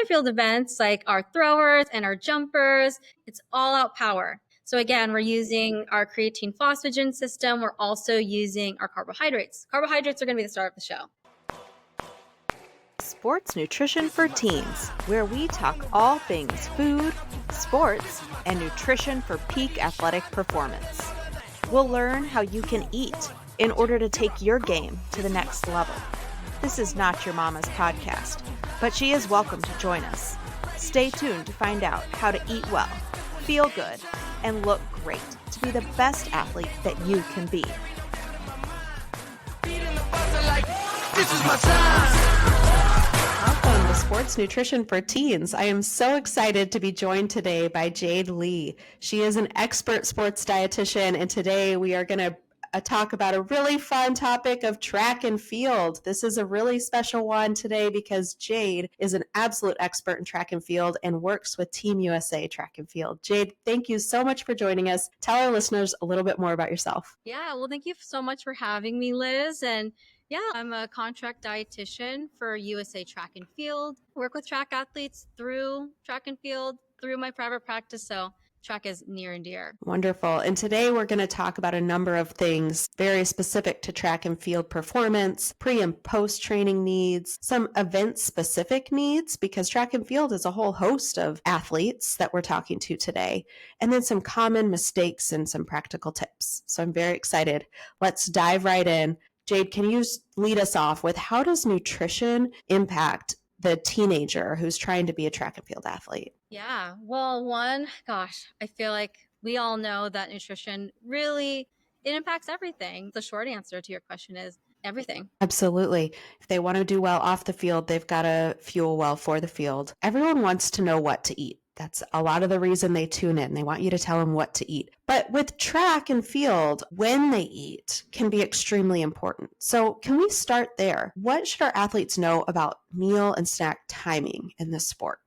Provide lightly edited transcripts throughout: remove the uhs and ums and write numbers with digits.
and field events like our throwers and our jumpers, it's all out power. So again, we're using our creatine phosphagen system. We're also using our carbohydrates. Carbohydrates are going to be the star of the show. Sports Nutrition for Teens, where we talk all things food, sports, and nutrition for peak athletic performance. We'll learn how you can eat in order to take your game to the next level. This is not your mama's podcast, but she is welcome to join us. Stay tuned to find out how to eat well, feel good, and look great to be the best athlete that you can be. This is my time. Welcome to Sports Nutrition for Teens. I am so excited to be joined today by Jade Lee. She is an expert sports dietitian, and today we are going to talk about a really fun topic of track and field. This is a really special one today because Jade is an absolute expert in track and field and works with Team USA Track and Field. Jade, thank you so much for joining us. Tell our listeners a little bit more about yourself. Yeah, well, thank you so much for having me, Liz. And yeah, I'm a contract dietitian for USA Track and Field. I work with track athletes through track and field, through my private practice. So track is near and dear. Wonderful. And today we're going to talk about a number of things very specific to track and field performance, pre and post training needs, some event specific needs, because track and field is a whole host of athletes that we're talking to today, and then some common mistakes and some practical tips. So I'm very excited. Let's dive right in. Jade, can you lead us off with how does nutrition impact the teenager who's trying to be a track and field athlete? Yeah, well, I feel like we all know that nutrition really, it impacts everything. The short answer to your question is everything. Absolutely. If they want to do well off the field, they've got to fuel well for the field. Everyone wants to know what to eat. That's a lot of the reason they tune in. They want you to tell them what to eat. But with track and field, when they eat can be extremely important. So can we start there? What should our athletes know about meal and snack timing in this sport?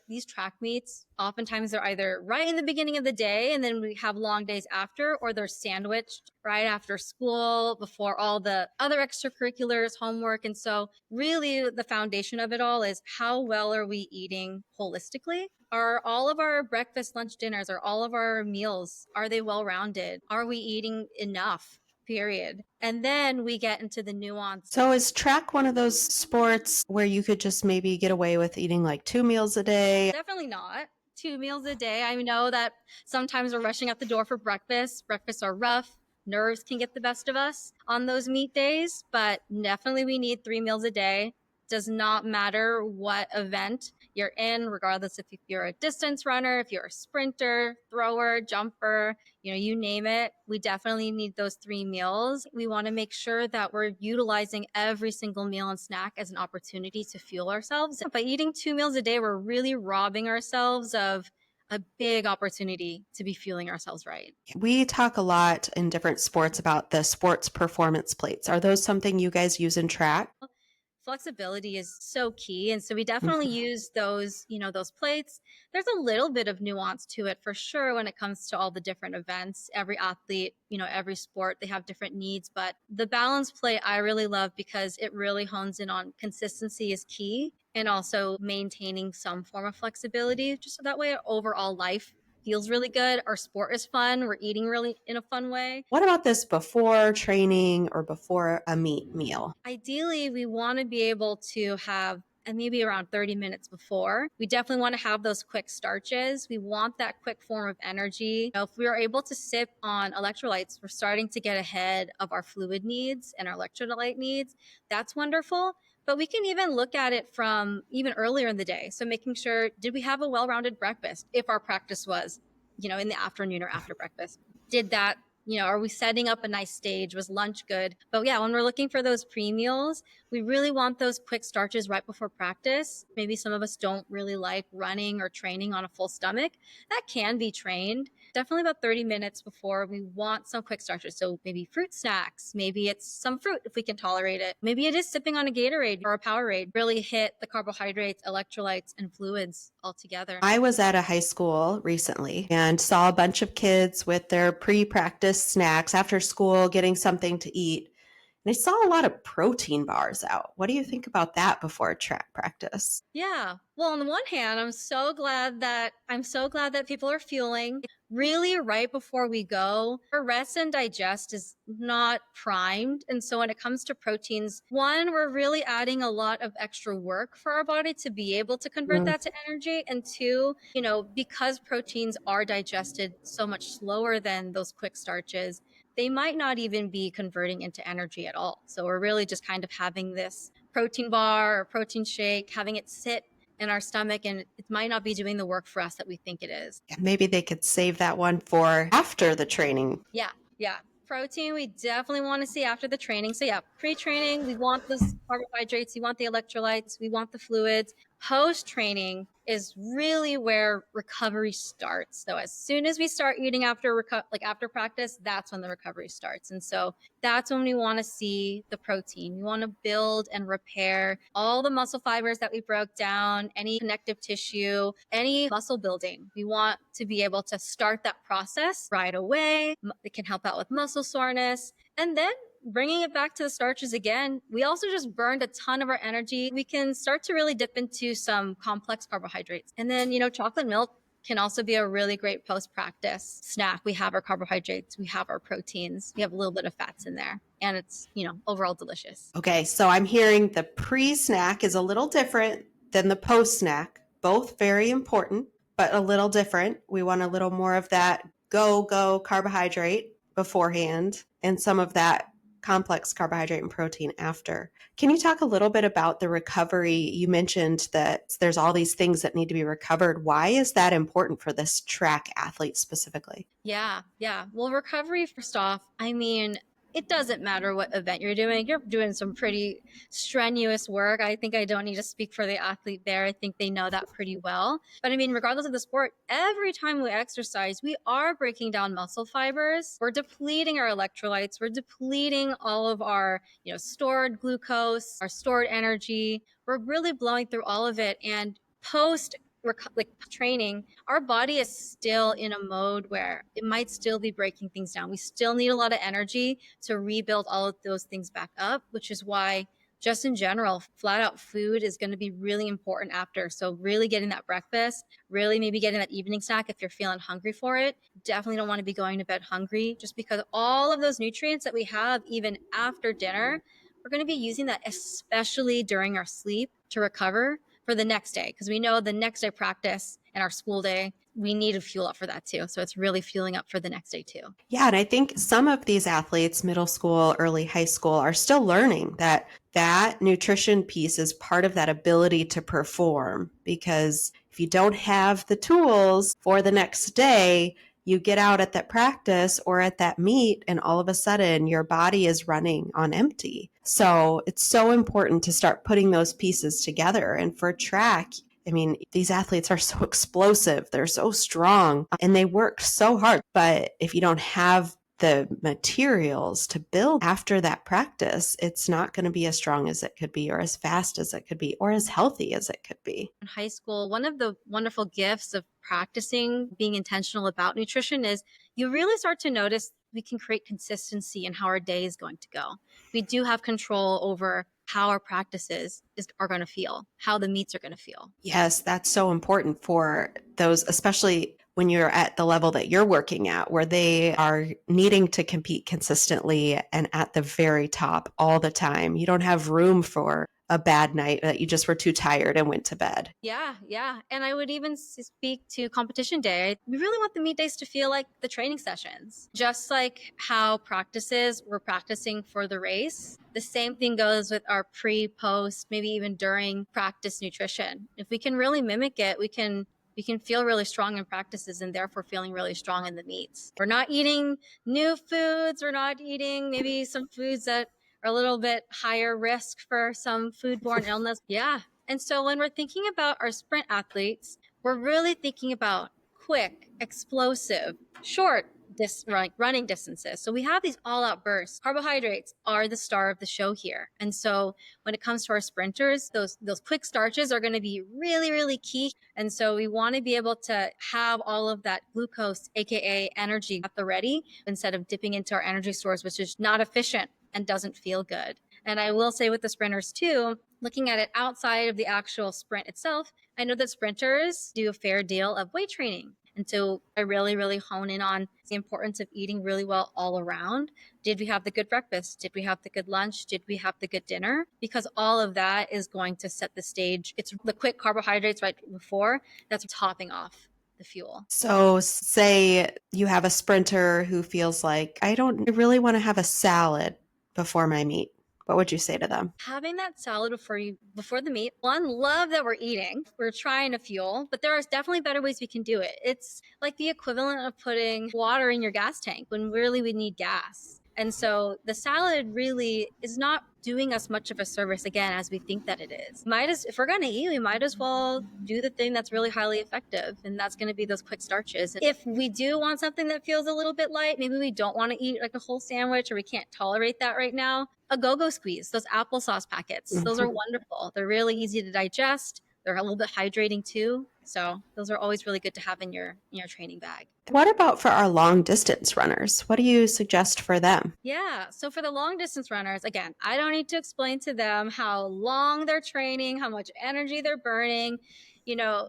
These track meets, oftentimes they're either right in the beginning of the day and then we have long days after, or they're sandwiched right after school before all the other extracurriculars, homework. And so really the foundation of it all is how well are we eating holistically? Are all of our breakfast, lunch, dinners, are all of our meals, are they well-rounded? Are we eating enough? Period. And then we get into the nuance. So is track one of those sports where you could just maybe get away with eating like 2 meals a day? Definitely not 2 meals a day. I know that sometimes we're rushing out the door for breakfast. Breakfasts are rough. Nerves can get the best of us on those meet days, but definitely we need 3 meals a day. Does not matter what event you're in, regardless if you're a distance runner, if you're a sprinter, thrower, jumper, you name it. We definitely need those 3 meals. We want to make sure that we're utilizing every single meal and snack as an opportunity to fuel ourselves. By eating 2 meals a day, we're really robbing ourselves of a big opportunity to be fueling ourselves right. We talk a lot in different sports about the sports performance plates. Are those something you guys use in track? Flexibility is so key. And so we definitely use those, those plates. There's a little bit of nuance to it for sure when it comes to all the different events. Every athlete, every sport, they have different needs. But the balance plate I really love because it really hones in on consistency is key and also maintaining some form of flexibility. Just so that way our overall life feels really good. Our sport is fun. We're eating really in a fun way. What about this before training or before a meet meal? Ideally, we want to be able to have and maybe around 30 minutes before. We definitely want to have those quick starches. We want that quick form of energy. If we are able to sip on electrolytes, we're starting to get ahead of our fluid needs and our electrolyte needs. That's wonderful. But we can even look at it from even earlier in the day. So making sure, did we have a well-rounded breakfast? If our practice was, in the afternoon or after breakfast, did that, are we setting up a nice stage? Was lunch good? But yeah, when we're looking for those pre-meals, we really want those quick starches right before practice. Maybe some of us don't really like running or training on a full stomach. That can be trained. Definitely about 30 minutes before, we want some quick starches. So maybe fruit snacks, maybe it's some fruit if we can tolerate it. Maybe it is sipping on a Gatorade or a Powerade. Really hit the carbohydrates, electrolytes, and fluids all together. I was at a high school recently and saw a bunch of kids with their pre-practice snacks after school, getting something to eat. And I saw a lot of protein bars out. What do you think about that before track practice? Yeah. Well, on the one hand, I'm so glad that people are fueling really right before we go. Our rest and digest is not primed. And so when it comes to proteins, one, we're really adding a lot of extra work for our body to be able to convert Mm. that to energy. And two, because proteins are digested so much slower than those quick starches, they might not even be converting into energy at all. So we're really just kind of having this protein bar or protein shake, having it sit in our stomach, and it might not be doing the work for us that we think it is. Maybe they could save that one for after the training. Yeah, yeah. Protein, we definitely want to see after the training. So, yeah, pre training, we want the carbohydrates, we want the electrolytes, we want the fluids. Post training is really where recovery starts. So, as soon as we start eating after after practice, that's when the recovery starts. And so, that's when we want to see the protein. We want to build and repair all the muscle fibers that we broke down, any connective tissue, any muscle building. We want to be able to start that process right away. It can help out with muscle soreness. And then bringing it back to the starches again, we also just burned a ton of our energy. We can start to really dip into some complex carbohydrates. And then, chocolate milk can also be a really great post-practice snack. We have our carbohydrates, we have our proteins, we have a little bit of fats in there, and it's, overall delicious. Okay, so I'm hearing the pre-snack is a little different than the post-snack. Both very important, but a little different. We want a little more of that go carbohydrate beforehand and some of that complex carbohydrate and protein after. Can you talk a little bit about the recovery? You mentioned that there's all these things that need to be recovered. Why is that important for this track athlete specifically? Yeah. Well, recovery, first off, it doesn't matter what event you're doing. You're doing some pretty strenuous work. I think I don't need to speak for the athlete there. I think they know that pretty well. But regardless of the sport, every time we exercise, we are breaking down muscle fibers. We're depleting our electrolytes. We're depleting all of our, stored glucose, our stored energy. We're really blowing through all of it. And post training, our body is still in a mode where it might still be breaking things down. We still need a lot of energy to rebuild all of those things back up, which is why just in general, flat out food is going to be really important after. So really getting that breakfast, really maybe getting that evening snack if you're feeling hungry for it. Definitely don't want to be going to bed hungry, just because all of those nutrients that we have even after dinner, we're going to be using that especially during our sleep to recover for the next day, because we know the next day practice and our school day, we need to fuel up for that too. So it's really fueling up for the next day too. Yeah, and I think some of these athletes, middle school, early high school, are still learning that nutrition piece is part of that ability to perform, because if you don't have the tools for the next day, you get out at that practice or at that meet, and all of a sudden your body is running on empty. So it's so important to start putting those pieces together. And for track, these athletes are so explosive, they're so strong, and they work so hard. But if you don't have the materials to build after that practice, it's not going to be as strong as it could be, or as fast as it could be, or as healthy as it could be. In high school, one of the wonderful gifts of practicing being intentional about nutrition is you really start to notice we can create consistency in how our day is going to go. We do have control over how our practices are going to feel, how the meets are going to feel. Yes, that's so important for those, especially when you're at the level that you're working at, where they are needing to compete consistently and at the very top all the time. You don't have room for a bad night that you just were too tired and went to bed. Yeah. And I would even speak to competition day. We really want the meet days to feel like the training sessions, just like how we're practicing for the race. The same thing goes with our pre, post, maybe even during practice nutrition. If we can really mimic it, we can feel really strong in practices and therefore feeling really strong in the meets. We're not eating new foods. We're not eating maybe some foods that are a little bit higher risk for some foodborne illness. Yeah. And so when we're thinking about our sprint athletes, we're really thinking about quick, explosive, short running distances. So we have these all-out bursts. Carbohydrates are the star of the show here. And so when it comes to our sprinters, those quick starches are going to be really, really key. And so we want to be able to have all of that glucose, aka energy, at the ready, instead of dipping into our energy stores, which is not efficient and doesn't feel good. And I will say with the sprinters too, looking at it outside of the actual sprint itself, I know that sprinters do a fair deal of weight training. And so I really, really hone in on the importance of eating really well all around. Did we have the good breakfast? Did we have the good lunch? Did we have the good dinner? Because all of that is going to set the stage. It's the quick carbohydrates right before that's topping off the fuel. So, say you have a sprinter who feels like, I really want to have a salad before my meet. What would you say to them? Having that salad before the meet, one, love that we're eating. We're trying to fuel, but there are definitely better ways we can do it. It's like the equivalent of putting water in your gas tank when really we need gas. And so the salad really is not doing us much of a service again as we think that it is. If we're going to eat, we might as well do the thing that's really highly effective, and that's going to be those quick starches. If we do want something that feels a little bit light, maybe we don't want to eat like a whole sandwich or we can't tolerate that right now, a go-go squeeze, those applesauce packets, those are wonderful. They're really easy to digest. They're a little bit hydrating too. So those are always really good to have in your training bag. What about for our long distance runners? What do you suggest for them? Yeah. So for the long distance runners, again, I don't need to explain to them how long they're training, how much energy they're burning,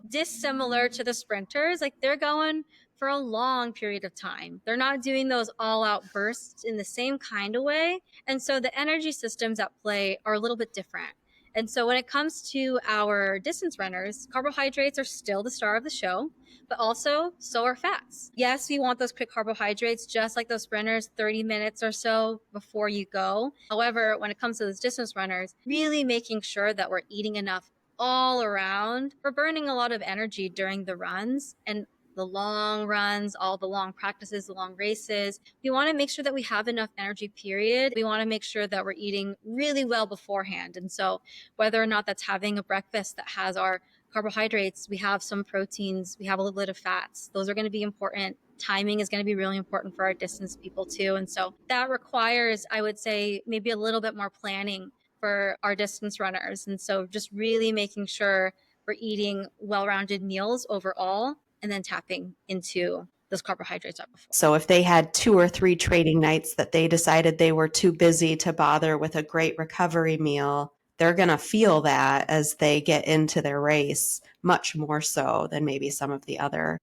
dissimilar to the sprinters. Like they're going for a long period of time. They're not doing those all out bursts in the same kind of way. And so the energy systems at play are a little bit different. And so when it comes to our distance runners, carbohydrates are still the star of the show, but also so are fats. Yes, we want those quick carbohydrates, just like those sprinters, 30 minutes or so before you go. However, when it comes to those distance runners, really making sure that we're eating enough all around. We're burning a lot of energy during the runs and the long runs, all the long practices, the long races. We want to make sure that we have enough energy, period. We want to make sure that we're eating really well beforehand. And so whether or not that's having a breakfast that has our carbohydrates, we have some proteins, we have a little bit of fats, those are going to be important. Timing is going to be really important for our distance people too. And so that requires, I would say, maybe a little bit more planning for our distance runners. And so just really making sure we're eating well-rounded meals overall, and then tapping into those carbohydrates up before. So if they had 2 or 3 training nights that they decided they were too busy to bother with a great recovery meal, they're going to feel that as they get into their race much more so than maybe some of the other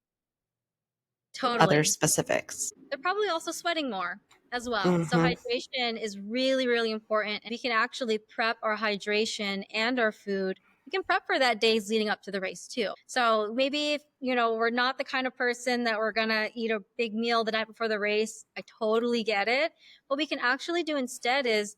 specifics. They're probably also sweating more as well. So hydration is really, really important. And we can actually prep our hydration and our food. We can prep for that days leading up to the race too. So maybe if, we're not the kind of person that we're going to eat a big meal the night before the race, I totally get it. What we can actually do instead is,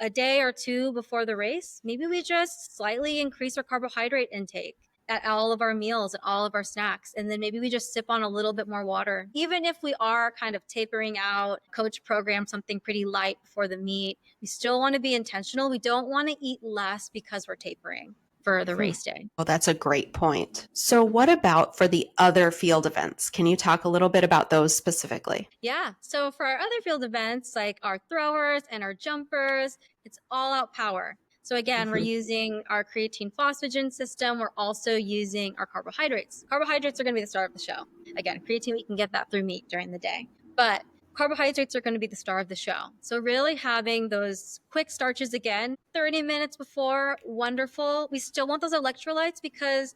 a day or two before the race, maybe we just slightly increase our carbohydrate intake at all of our meals and all of our snacks. And then maybe we just sip on a little bit more water. Even if we are kind of tapering out, coach program something pretty light before the meet, we still want to be intentional. We don't want to eat less because we're tapering for the race day. Well, that's a great point. So what about for the other field events? Can you talk a little bit about those specifically? Yeah. So for our other field events, like our throwers and our jumpers, it's all out power. So again, we're using our creatine phosphagen system. We're also using our carbohydrates. Carbohydrates are going to be the star of the show. Again, creatine, we can get that through meat during the day. But carbohydrates are going to be the star of the show. So really having those quick starches again, 30 minutes before, wonderful. We still want those electrolytes because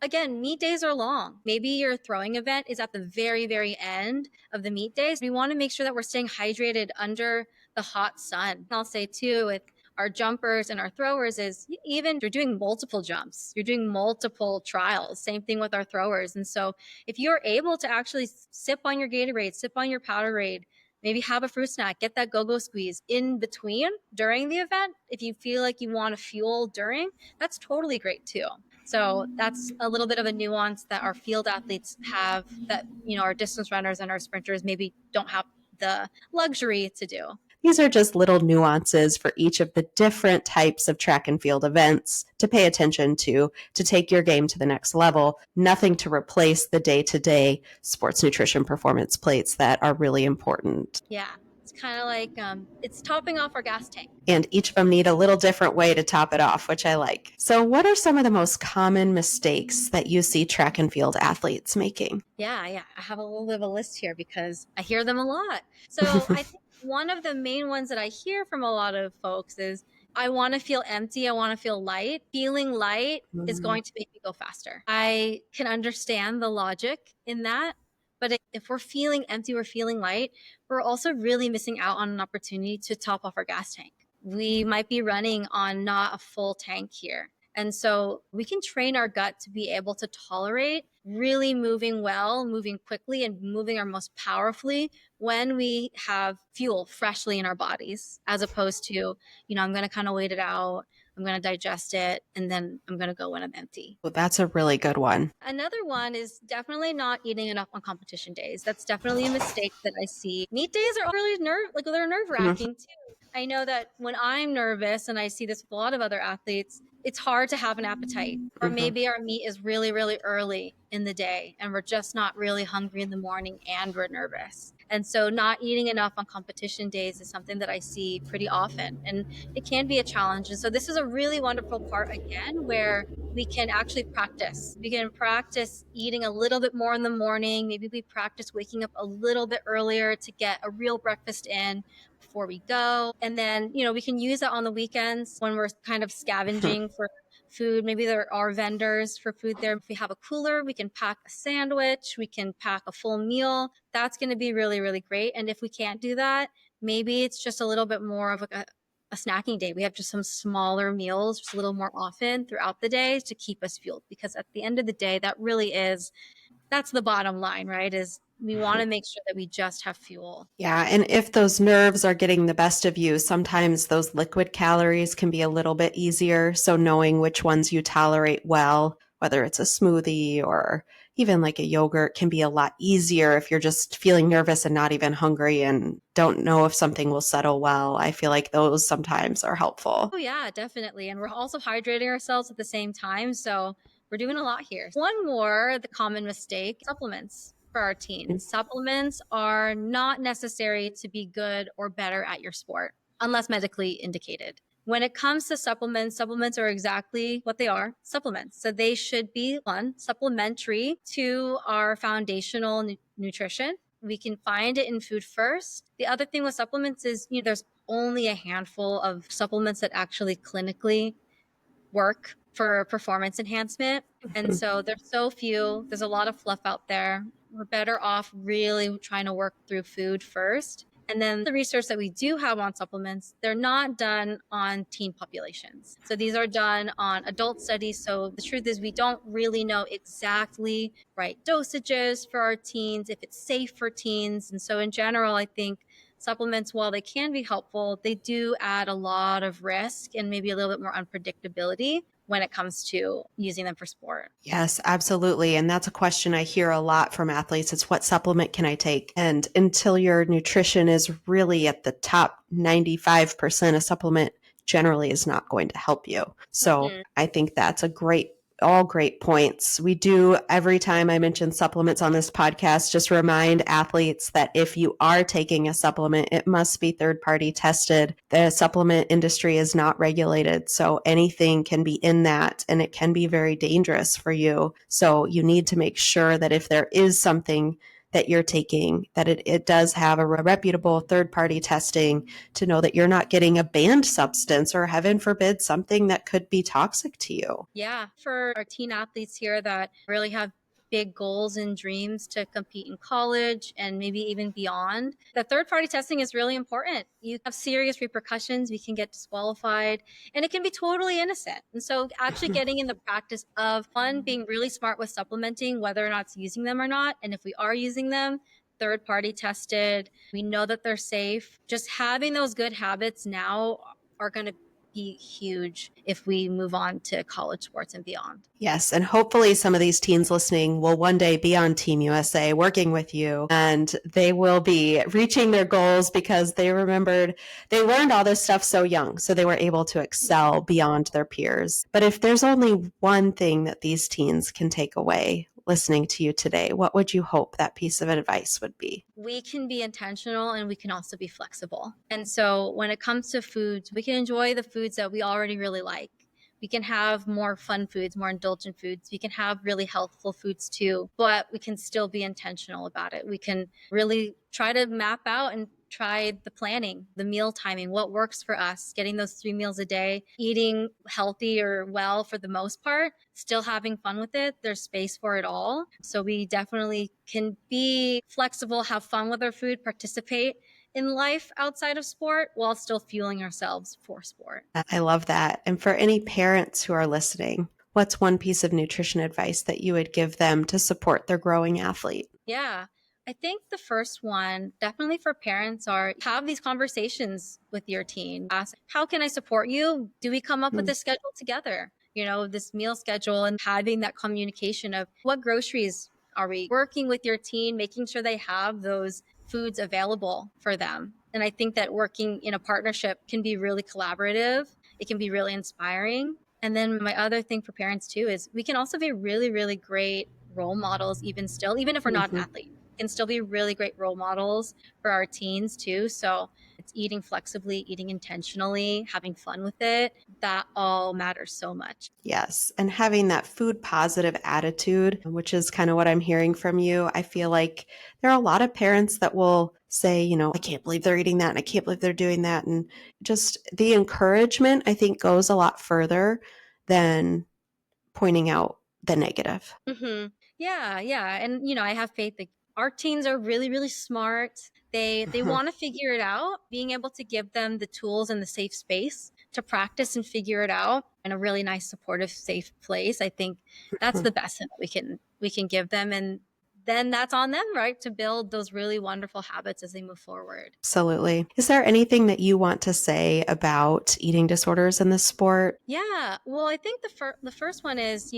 again, meet days are long. Maybe your throwing event is at the very, very end of the meet days. We want to make sure that we're staying hydrated under the hot sun. And I'll say too, with our jumpers and our throwers is even you're doing multiple jumps, you're doing multiple trials, same thing with our throwers. And so if you're able to actually sip on your Gatorade, sip on your Powerade, maybe have a fruit snack, get that go-go squeeze in between during the event. If you feel like you want to fuel during, that's totally great too. So that's a little bit of a nuance that our field athletes have that, our distance runners and our sprinters maybe don't have the luxury to do. These are just little nuances for each of the different types of track and field events to pay attention to take your game to the next level. Nothing to replace the day-to-day sports nutrition performance plates that are really important. Yeah. It's kind of like it's topping off our gas tank. And each of them need a little different way to top it off, which I like. So what are some of the most common mistakes that you see track and field athletes making? Yeah. I have a little bit of a list here because I hear them a lot. So I think One of the main ones that I hear from a lot of folks is, I want to feel empty. I want to feel light. Feeling light is Mm. going to make me go faster. I can understand the logic in that. But if we're feeling empty, we're feeling light, we're also really missing out on an opportunity to top off our gas tank. We might be running on not a full tank here. And so we can train our gut to be able to tolerate really moving well, moving quickly, and moving our most powerfully when we have fuel freshly in our bodies, as opposed to, I'm going to kind of wait it out. I'm going to digest it, and then I'm going to go when I'm empty. Well, that's a really good one. Another one is definitely not eating enough on competition days. That's definitely a mistake that I see. Meet days are really they're nerve wracking too. I know that when I'm nervous, and I see this with a lot of other athletes, it's hard to have an appetite. Or Mhm. maybe our meet is really, really early in the day and we're just not really hungry in the morning and we're nervous. And so not eating enough on competition days is something that I see pretty often. And it can be a challenge. And so this is a really wonderful part, again, where we can actually practice. We can practice eating a little bit more in the morning. Maybe we practice waking up a little bit earlier to get a real breakfast in before we go. And then, we can use that on the weekends when we're kind of scavenging for food. Maybe there are vendors for food there. If we have a cooler, we can pack a sandwich, we can pack a full meal. That's going to be really, really great. And if we can't do that, maybe it's just a little bit more of like a snacking day. We have just some smaller meals, just a little more often throughout the day to keep us fueled. Because at the end of the day, that's the bottom line, right? Is we want to make sure that we just have fuel. Yeah, and if those nerves are getting the best of you, sometimes those liquid calories can be a little bit easier. So knowing which ones you tolerate well, whether it's a smoothie or even like a yogurt, can be a lot easier if you're just feeling nervous and not even hungry and don't know if something will settle well. I feel like those sometimes are helpful. Oh, yeah, definitely. And we're also hydrating ourselves at the same time. So we're doing a lot here. One more, the common mistake, supplements for our teens. Supplements are not necessary to be good or better at your sport unless medically indicated. When it comes to supplements, supplements are exactly what they are, supplements. So they should be, one, supplementary to our foundational nutrition. We can find it in food first. The other thing with supplements is, there's only a handful of supplements that actually clinically work for performance enhancement. And so there's so few, there's a lot of fluff out there. We're better off really trying to work through food first. And then the research that we do have on supplements, they're not done on teen populations. So these are done on adult studies. So the truth is we don't really know exactly right dosages for our teens, if it's safe for teens. And so in general, I think supplements, while they can be helpful, they do add a lot of risk and maybe a little bit more unpredictability when it comes to using them for sport. Yes, absolutely. And that's a question I hear a lot from athletes. It's what supplement can I take? And until your nutrition is really at the top 95%, a supplement generally is not going to help you. So I think that's all great points. We do, every time I mention supplements on this podcast, just remind athletes that if you are taking a supplement, it must be third party tested. The supplement industry is not regulated, so anything can be in that, and it can be very dangerous for you. So you need to make sure that if there is something that you're taking, that it does have a reputable third-party testing to know that you're not getting a banned substance or, heaven forbid, something that could be toxic to you. Yeah, for our teen athletes here that really have big goals and dreams to compete in college and maybe even beyond, the third party testing is really important. You have serious repercussions. We can get disqualified and it can be totally innocent. And so actually getting in the practice of, one, being really smart with supplementing, whether or not it's using them or not. And if we are using them, third party tested, we know that they're safe. Just having those good habits now are going to be huge if we move on to college sports and beyond. Yes, and hopefully some of these teens listening will one day be on Team USA working with you, and they will be reaching their goals because they learned all this stuff so young, so they were able to excel beyond their peers. But if there's only one thing that these teens can take away listening to you today, what would you hope that piece of advice would be? We can be intentional and we can also be flexible. And so when it comes to foods, we can enjoy the foods that we already really like. We can have more fun foods, more indulgent foods. We can have really healthful foods too, but we can still be intentional about it. We can really try to map out and tried the planning, the meal timing, what works for us, getting those 3 meals a day, eating healthy or well for the most part, still having fun with it. There's space for it all. So we definitely can be flexible, have fun with our food, participate in life outside of sport while still fueling ourselves for sport. I love that. And for any parents who are listening, what's one piece of nutrition advice that you would give them to support their growing athlete? Yeah. I think the first one, definitely for parents, are have these conversations with your teen. Ask, how can I support you? Do we come up with a schedule together? This meal schedule, and having that communication of what groceries are we working with your teen, making sure they have those foods available for them. And I think that working in a partnership can be really collaborative. It can be really inspiring. And then my other thing for parents too is we can also be really, really great role models, even if we're not an athlete. Can still be really great role models for our teens too. So it's eating flexibly, eating intentionally, having fun with it. That all matters so much. Yes. And having that food positive attitude, which is kind of what I'm hearing from you. I feel like there are a lot of parents that will say, I can't believe they're eating that and I can't believe they're doing that. And just the encouragement, I think, goes a lot further than pointing out the negative. Mm-hmm. Yeah. And, I have faith that our teens are really, really smart. They want to figure it out. Being able to give them the tools and the safe space to practice and figure it out in a really nice, supportive, safe place. I think that's the best that we can give them. And then that's on them, right? To build those really wonderful habits as they move forward. Absolutely. Is there anything that you want to say about eating disorders in the sport? Yeah. Well, I think the first one is,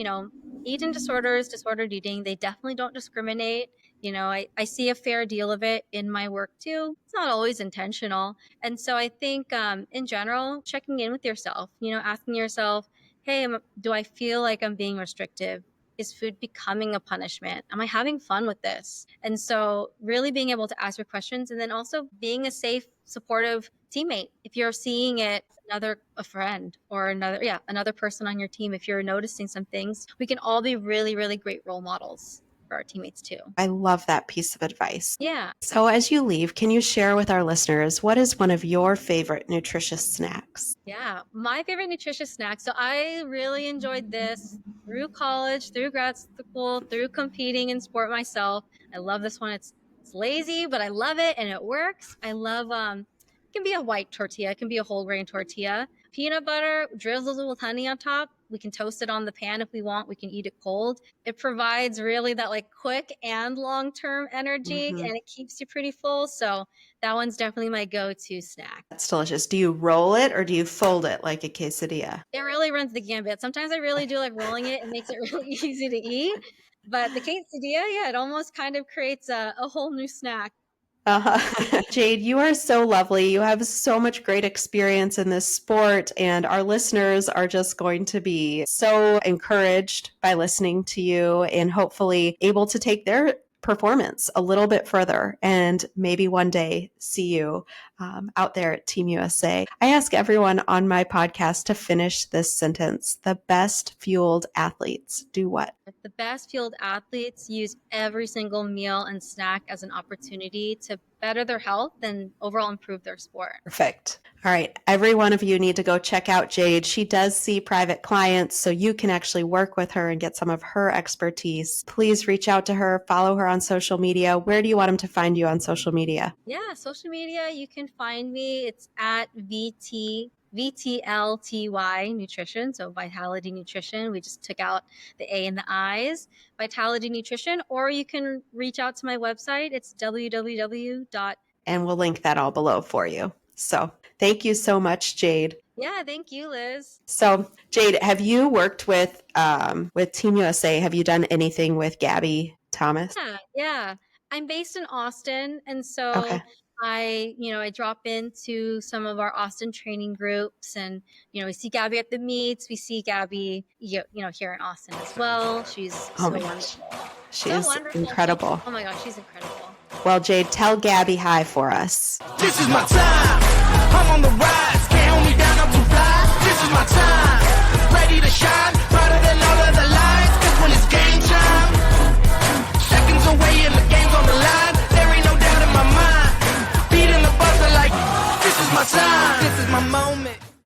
eating disorders, disordered eating, they definitely don't discriminate. I see a fair deal of it in my work too. It's not always intentional. And so I think in general, checking in with yourself, asking yourself, hey, do I feel like I'm being restrictive? Is food becoming a punishment? Am I having fun with this? And so really being able to ask your questions, and then also being a safe, supportive teammate. If you're seeing it, a friend or another person on your team, if you're noticing some things, we can all be really, really great role models for our teammates too. I love that piece of advice. Yeah. So as you leave, can you share with our listeners, what is one of your favorite nutritious snacks? Yeah, my favorite nutritious snack. So I really enjoyed this through college, through grad school, through competing in sport myself. I love this one. It's lazy, but I love it and it works. I love it can be a white tortilla, it can be a whole grain tortilla. Peanut butter drizzled with honey on top. We can toast it on the pan if we want. We can eat it cold. It provides really that quick and long-term energy, and it keeps you pretty full. So that one's definitely my go-to snack. That's delicious. Do you roll it or do you fold it like a quesadilla? It really runs the gambit. Sometimes I really do like rolling it. It makes it really easy to eat. But the quesadilla, it almost kind of creates a whole new snack. Jade, you are so lovely. You have so much great experience in this sport, and our listeners are just going to be so encouraged by listening to you and hopefully able to take their performance a little bit further and maybe one day see you out there at Team USA. I ask everyone on my podcast to finish this sentence. The best fueled athletes do what? The best fueled athletes use every single meal and snack as an opportunity to better their health and overall improve their sport. Perfect. All right. Every one of you need to go check out Jade. She does see private clients, so you can actually work with her and get some of her expertise. Please reach out to her, follow her on social media. Where do you want them to find you on social media? Yeah, social media, you can find me. It's at VTLTY Nutrition, so Vitality Nutrition. We just took out the A and the I's, Vitality Nutrition, or you can reach out to my website. It's www. And we'll link that all below for you. So thank you so much, Jade. Yeah, thank you, Liz. So Jade, have you worked with Team USA? Have you done anything with Gabby Thomas? Yeah. I'm based in Austin, and so Okay. I drop into some of our Austin training groups, and we see Gabby at the meets. We see Gabby, here in Austin as well. She's so wonderful. She's incredible. Oh my gosh, she's incredible. Well, Jade, tell Gabby hi for us. This is my time. I'm on the rise.